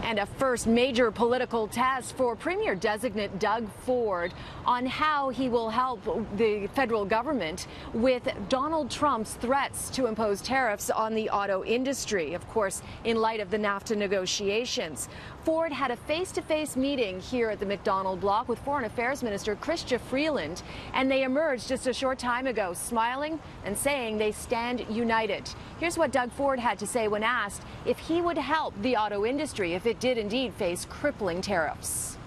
And a first major political test for Premier-designate Doug Ford on how he will help the federal government with Donald Trump's threats to impose tariffs on the auto industry, of course, in light of the NAFTA negotiations. Ford had a face-to-face meeting here at the McDonald Block with Foreign Affairs Minister Chrystia Freeland, and they emerged just a short time ago, smiling and saying they stand united. Here's what Doug Ford had to say when asked if he would help the auto industry if it did indeed face crippling tariffs.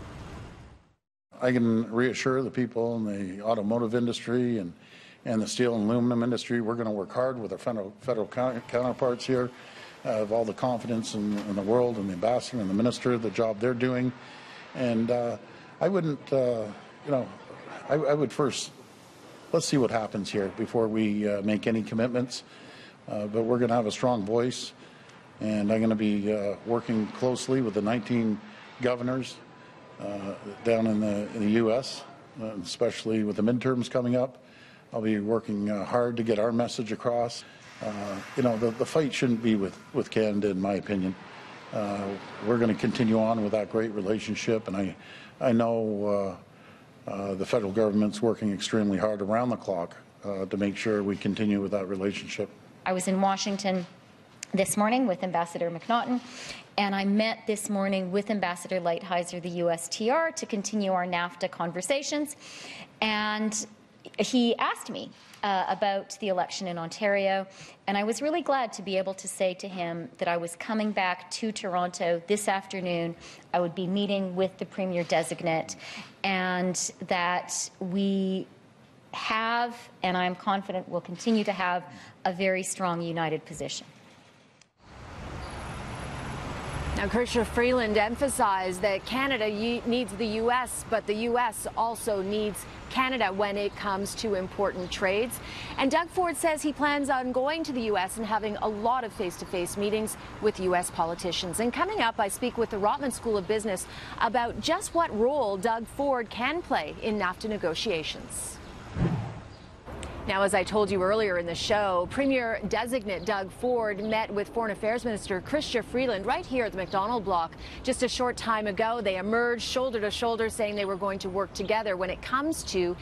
I can reassure the people in the automotive industry and the steel and aluminum industry, we're going to work hard with our federal counterparts here. I have all the confidence in the world and the ambassador and the minister, the job they're doing. And I wouldn't, I would first, let's see what happens here before we make any commitments. But we're going to have a strong voice, and I'm going to be working closely with the 19 governors down in the U.S., especially with the midterms coming up. I'll be working hard to get our message across. The fight shouldn't be with Canada, in my opinion. We're going to continue on with that great relationship, and I know the federal government's working extremely hard around the clock to make sure we continue with that relationship. I was in Washington this morning with Ambassador McNaughton, and I met this morning with Ambassador Lighthizer, the USTR, to continue our NAFTA conversations. And he asked me about the election in Ontario, and I was really glad to be able to say to him that I was coming back to Toronto this afternoon. I would be meeting with the Premier-designate, and that we have, and I'm confident will continue to have, a very strong united position. Now, Chrystia Freeland emphasized that Canada needs the U.S., but the U.S. also needs Canada when it comes to important trades. And Doug Ford says he plans on going to the U.S. and having a lot of face-to-face meetings with U.S. politicians. And coming up, I speak with the Rotman School of Business about just what role Doug Ford can play in NAFTA negotiations. Now, as I told you earlier in the show, Premier-designate Doug Ford met with Foreign Affairs Minister Chrystia Freeland right here at the McDonald Block just a short time ago. They emerged shoulder to shoulder, saying they were going to work together when it comes to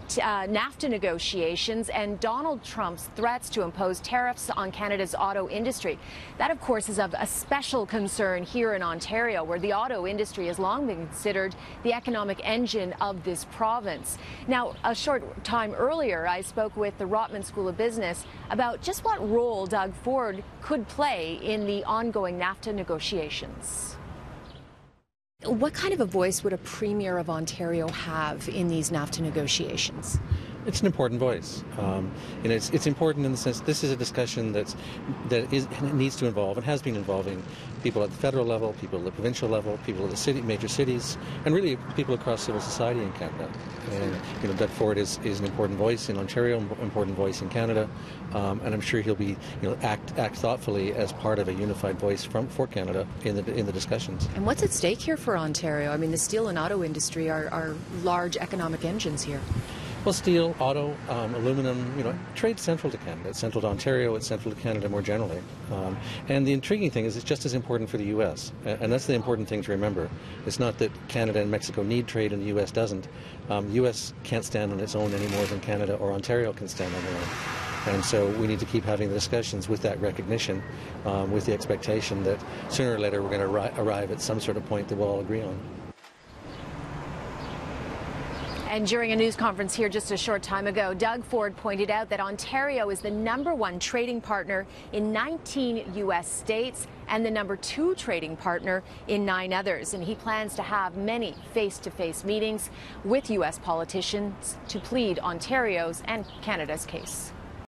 NAFTA negotiations and Donald Trump's threats to impose tariffs on Canada's auto industry. That, of course, is of a special concern here in Ontario, where the auto industry has long been considered the economic engine of this province. Now, a short time earlier, I spoke with the Rotman School of Business about just what role Doug Ford could play in the ongoing NAFTA negotiations. What kind of a voice would a Premier of Ontario have in these NAFTA negotiations? It's an important voice. It's important in the sense this is a discussion that needs to involve and has been involving people at the federal level, people at the provincial level, people at the major cities, and really people across civil society in Canada. And Doug Ford is an important voice in Ontario, important voice in Canada, and I'm sure he'll be act thoughtfully as part of a unified voice for Canada in the discussions. And what's at stake here for Ontario? I mean, the steel and auto industry are large economic engines here. Well, steel, auto, aluminum, trade's central to Canada. It's central to Ontario. It's central to Canada more generally. And the intriguing thing is it's just as important for the U.S. And that's the important thing to remember. It's not that Canada and Mexico need trade and the U.S. doesn't. The U.S. can't stand on its own any more than Canada or Ontario can stand on their own. And so we need to keep having the discussions with that recognition, with the expectation that sooner or later we're going to arrive at some sort of point that we'll all agree on. And during a news conference here just a short time ago, Doug Ford pointed out that Ontario is the #1 trading partner in 19 U.S. states and the #2 trading partner in 9 others. And he plans to have many face-to-face meetings with U.S. politicians to plead Ontario's and Canada's case.